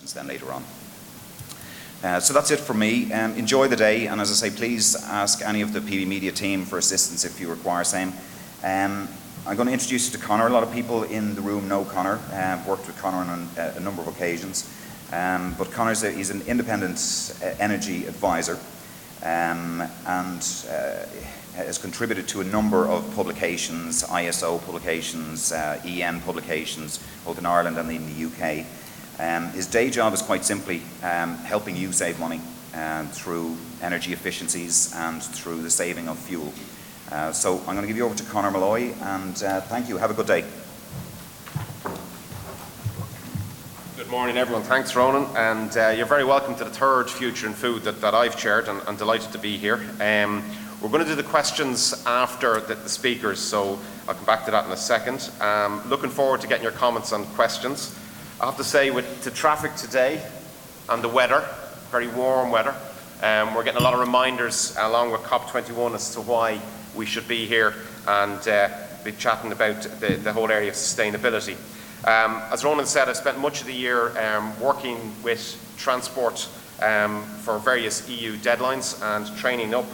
questions then later on. So that's it for me. Enjoy the day, and as I say, please ask any of the PB Media team for assistance if you require same. I'm going to introduce you to Conor. A lot of people in the room know Conor. Worked with Conor on a number of occasions. But Conor he's an independent energy advisor and has contributed to a number of publications, ISO publications, EN publications, both in Ireland and in the UK. His day job is quite simply helping you save money through energy efficiencies and through the saving of fuel. So I'm going to give you over to Conor Malloy, and thank you. Have a good day. Good morning, everyone. Thanks, Ronan. And you're very welcome to the third Future in Food that I've chaired, and I'm delighted to be here. We're going to do the questions after the speakers, so I'll come back to that in a second. Looking forward to getting your comments and questions. I have to say, with the traffic today and the weather, very warm weather, we're getting a lot of reminders along with COP21 as to why we should be here and be chatting about the whole area of sustainability. As Ronan said, I spent much of the year working with transport for various EU deadlines and training up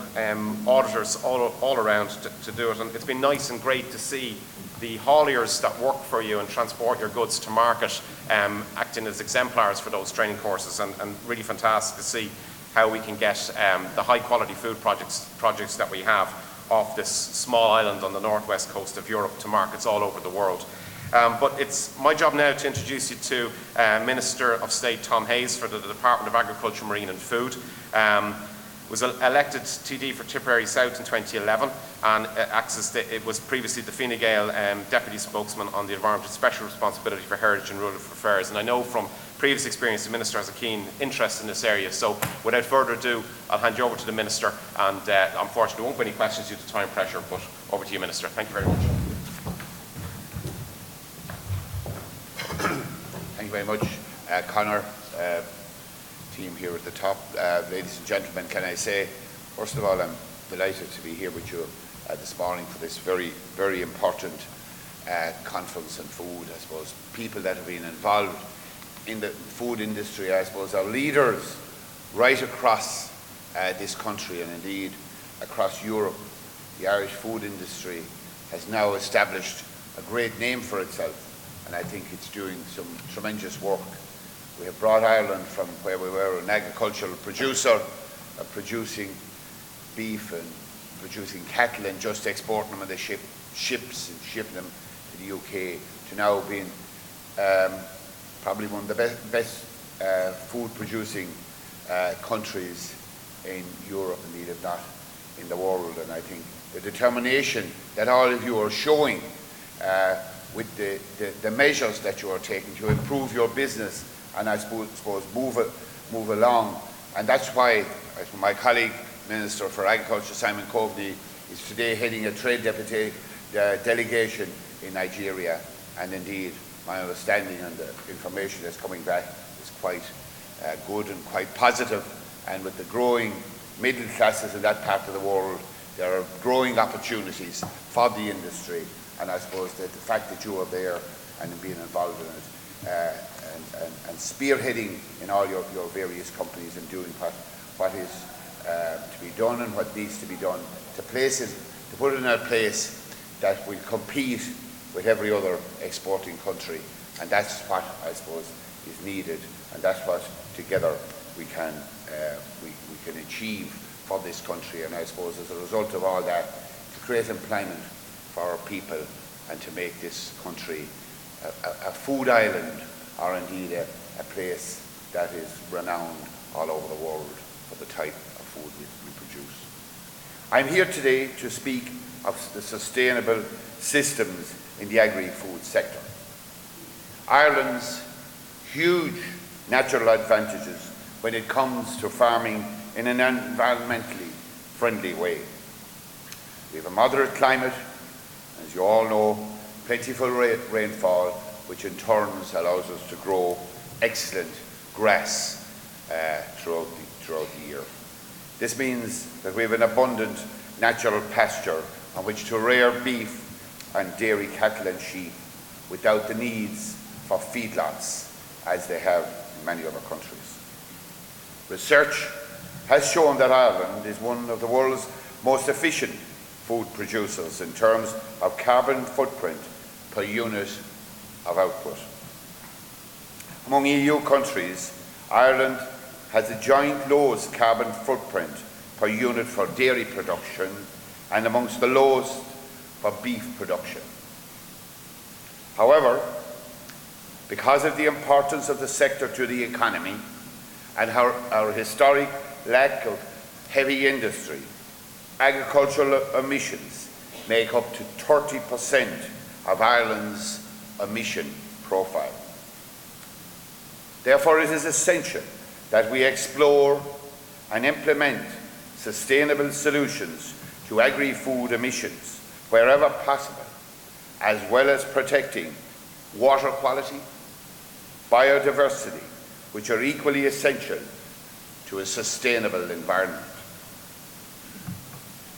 auditors all around to do it. And it's been nice and great to see the hauliers that work for you and transport your goods to market acting as exemplars for those training courses, and really fantastic to see how we can get the high quality food projects that we have off this small island on the northwest coast of Europe to markets all over the world. But it's my job now to introduce you to Minister of State Tom Hayes for the Department of Agriculture, Marine and Food. Was elected TD for Tipperary South in 2011 and it was previously the Fine Gael Deputy Spokesman on the Environment with Special Responsibility for Heritage and Rural Affairs. And I know from previous experience the Minister has a keen interest in this area. So without further ado, I'll hand you over to the Minister, and unfortunately there won't be any questions due to time pressure, but over to you, Minister. Thank you very much. Thank you very much, Conor. Team here at the top, ladies and gentlemen, can I say, first of all, I'm delighted to be here with you this morning for this very, very important conference on food. I suppose people that have been involved in the food industry, I suppose, are leaders right across this country and indeed across Europe. The Irish food industry has now established a great name for itself, and I think it's doing some tremendous work. We have brought Ireland from where we were an agricultural producer, producing beef and producing cattle and just exporting them on the ships and shipping them to the UK, to now being probably one of the best food producing countries in Europe, indeed if not in the world. And I think the determination that all of you are showing with the measures that you are taking to improve your business and I suppose move along. And that's why my colleague, Minister for Agriculture, Simon Coveney, is today heading a trade delegation in Nigeria. And indeed, my understanding and the information that's coming back is quite good and quite positive. And with the growing middle classes in that part of the world, there are growing opportunities for the industry. And I suppose that the fact that you are there and being involved in it, and spearheading in all your various companies and doing what is to be done and what needs to be done to put it in a place that will compete with every other exporting country. And that's what I suppose is needed, and that's what together we can achieve for this country. And I suppose as a result of all that, to create employment for our people and to make this country a food island, or indeed a place that is renowned all over the world for the type of food we produce. I'm here today to speak of the sustainable systems in the agri-food sector. Ireland's huge natural advantages when it comes to farming in an environmentally friendly way. We have a moderate climate, as you all know, plentiful rainfall, which in turn allows us to grow excellent grass throughout the year. This means that we have an abundant natural pasture on which to rear beef and dairy cattle and sheep without the needs for feedlots as they have in many other countries. Research has shown that Ireland is one of the world's most efficient food producers in terms of carbon footprint per unit of output. Among EU countries, Ireland has the joint lowest carbon footprint per unit for dairy production and amongst the lowest for beef production. However, because of the importance of the sector to the economy and our historic lack of heavy industry, agricultural emissions make up to 30% of Ireland's emission profile. Therefore, it is essential that we explore and implement sustainable solutions to agri-food emissions wherever possible, as well as protecting water quality, biodiversity, which are equally essential to a sustainable environment.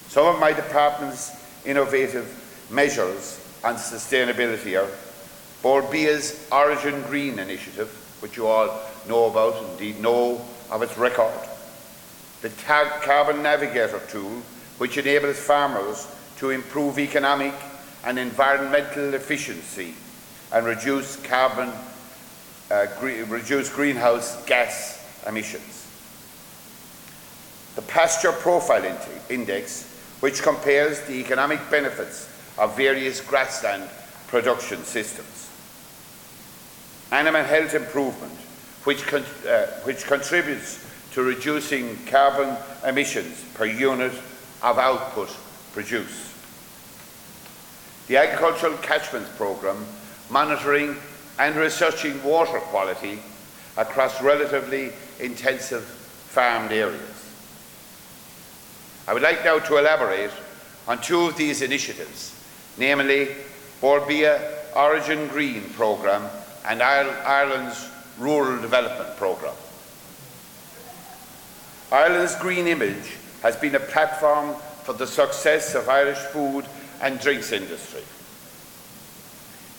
Some of my department's innovative measures on sustainability are Bord Bia's Origin Green initiative, which you all know about, indeed know of its record. The Carbon Navigator tool, which enables farmers to improve economic and environmental efficiency and reduce greenhouse gas emissions. The Pasture Profile Index, which compares the economic benefits of various grassland production systems. Animal health improvement, which contributes to reducing carbon emissions per unit of output produced. The Agricultural Catchments Programme, monitoring and researching water quality across relatively intensive farmed areas. I would like now to elaborate on two of these initiatives, namely Bord Bia Origin Green Programme and Ireland's Rural Development Programme. Ireland's green image has been a platform for the success of Irish food and drinks industry.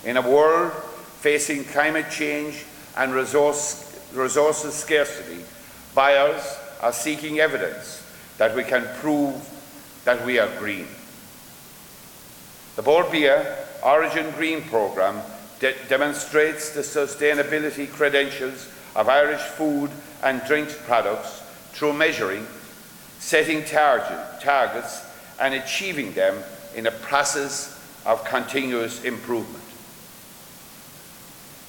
In a world facing climate change and resources scarcity, buyers are seeking evidence that we can prove that we are green. The Bord Bia Origin Green Programme demonstrates the sustainability credentials of Irish food and drinks products through measuring, setting targets and achieving them in a process of continuous improvement.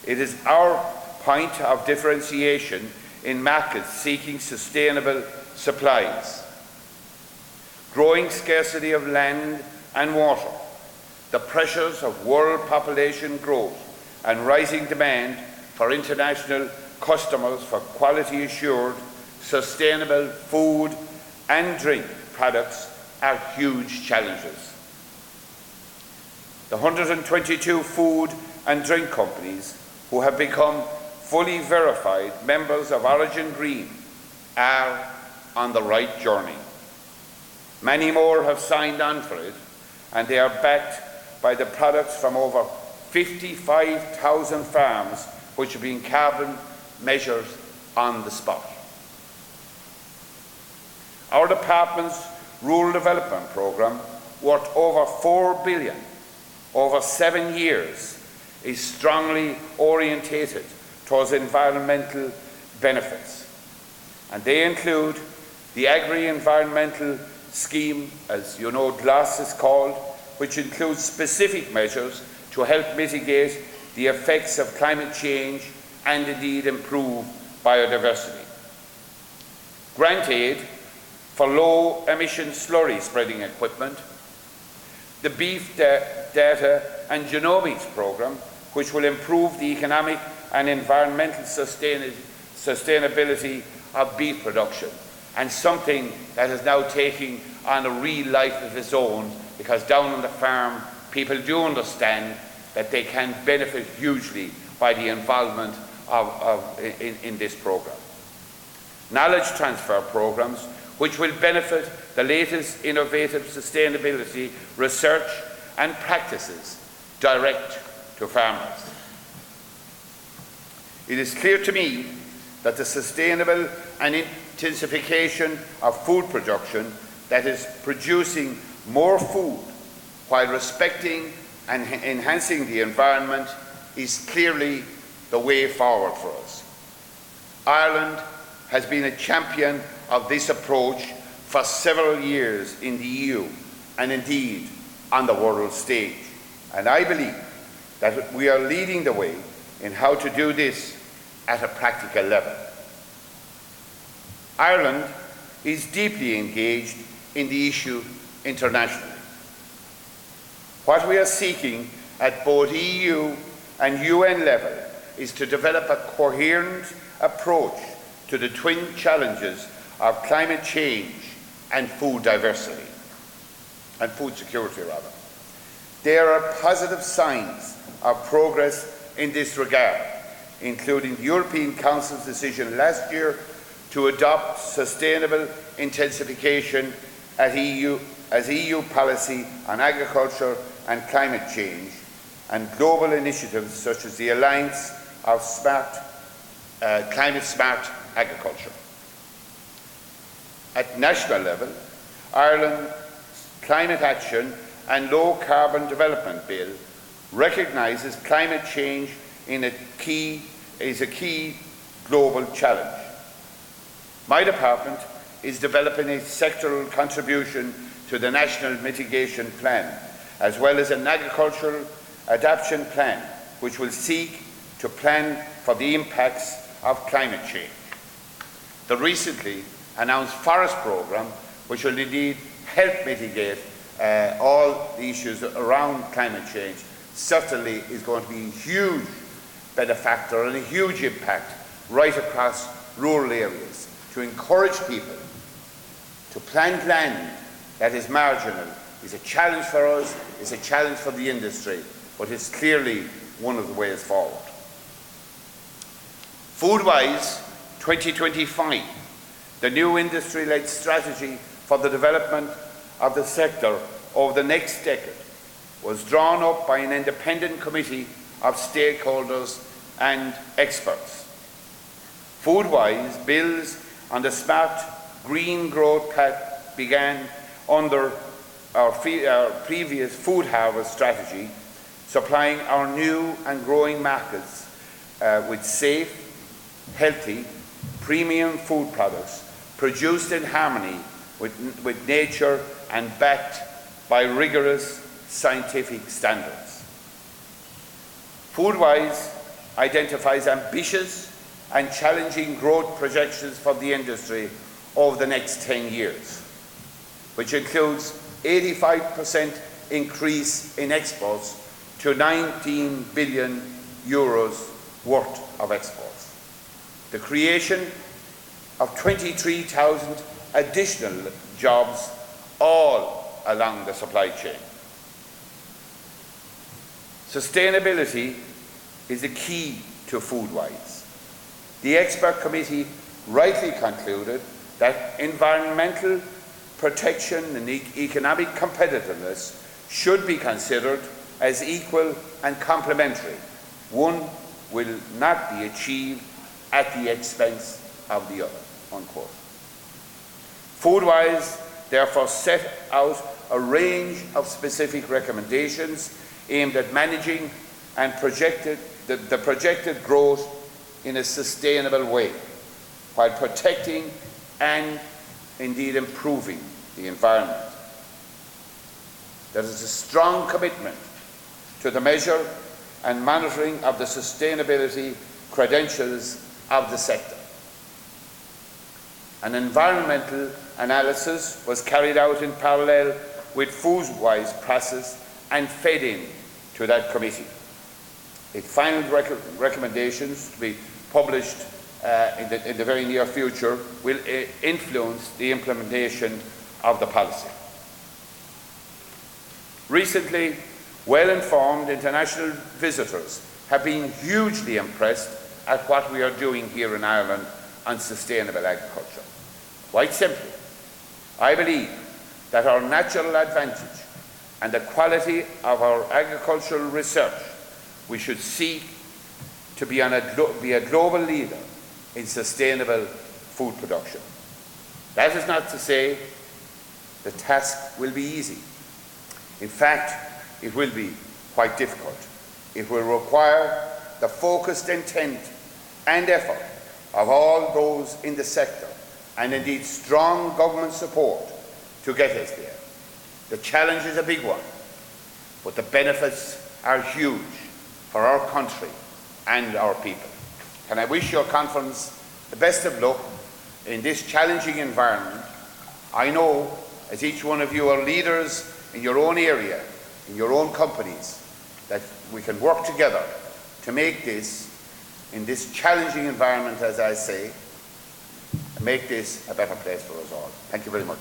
It is our point of differentiation in markets seeking sustainable supplies. Growing scarcity of land and water, the pressures of world population growth and rising demand for international customers for quality assured, sustainable food and drink products are huge challenges. The 122 food and drink companies who have become fully verified members of Origin Green are on the right journey. Many more have signed on for it, and they are backed by the products from over 55,000 farms which have been carbon measured on the spot. Our department's Rural Development Programme, worth over $4 billion over 7 years, is strongly orientated towards environmental benefits. And they include the Agri-Environmental Scheme, as you know, GLAS is called, which includes specific measures to help mitigate the effects of climate change and indeed improve biodiversity. Grant aid for low emission slurry spreading equipment, the Beef Data and Genomics Programme, which will improve the economic and environmental sustainability of beef production, and something that is now taking on a real life of its own, because down on the farm people do understand that they can benefit hugely by the involvement in this programme. Knowledge transfer programmes, which will benefit the latest innovative sustainability research and practices direct to farmers. It is clear to me that the sustainable and intensification of food production that is producing more food while respecting and enhancing the environment is clearly the way forward for us. Ireland has been a champion of this approach for several years in the EU and indeed on the world stage. And I believe that we are leading the way in how to do this at a practical level. Ireland is deeply engaged in the issue internationally. What we are seeking at both EU and UN level is to develop a coherent approach to the twin challenges of climate change and food diversity, and food security rather. There are positive signs of progress in this regard, including the European Council's decision last year to adopt sustainable intensification as EU policy on agriculture and climate change, and global initiatives such as the Alliance of Climate Smart Agriculture. At national level, Ireland's Climate Action and Low Carbon Development Bill recognises climate change is a key global challenge. My department is developing a sectoral contribution to the National Mitigation Plan, as well as an agricultural adaptation plan, which will seek to plan for the impacts of climate change. The recently announced forest programme, which will indeed help mitigate all the issues around climate change, certainly is going to be a huge benefactor and a huge impact right across rural areas to encourage people to plant land that is marginal. Is a challenge for us, is a challenge for the industry, but it's clearly one of the ways forward. Foodwise 2025, the new industry-led strategy for the development of the sector over the next decade, was drawn up by an independent committee of stakeholders and experts. Foodwise builds on the smart green growth path began under our previous food harvest strategy, supplying our new and growing markets with safe, healthy, premium food products produced in harmony with nature and backed by rigorous scientific standards. Foodwise identifies ambitious and challenging growth projections for the industry over the next 10 years, which includes 85% increase in exports to 19 billion euros worth of exports. The creation of 23,000 additional jobs all along the supply chain. Sustainability is the key to Foodwise. The expert committee rightly concluded that environmental protection and economic competitiveness should be considered as equal and complementary. One will not be achieved at the expense of the other, unquote. Foodwise therefore set out a range of specific recommendations aimed at managing and the projected growth in a sustainable way, while protecting and indeed improving the environment. There is a strong commitment to the measure and monitoring of the sustainability credentials of the sector. An environmental analysis was carried out in parallel with Foodwise process and fed in to that committee. Its final recommendations to be published in the very near future will influence the implementation of the policy. Recently, well-informed international visitors have been hugely impressed at what we are doing here in Ireland on sustainable agriculture. Quite simply, I believe that our natural advantage and the quality of our agricultural research, we should seek to be a global leader in sustainable food production. That is not to say the task will be easy. In fact, it will be quite difficult. It will require the focused intent and effort of all those in the sector, and indeed strong government support to get us there. The challenge is a big one, but the benefits are huge for our country and our people. Can I wish your conference the best of luck in this challenging environment? I know, as each one of you are leaders in your own area, in your own companies, that we can work together to make this, in this challenging environment, as I say, make this a better place for us all. Thank you very much.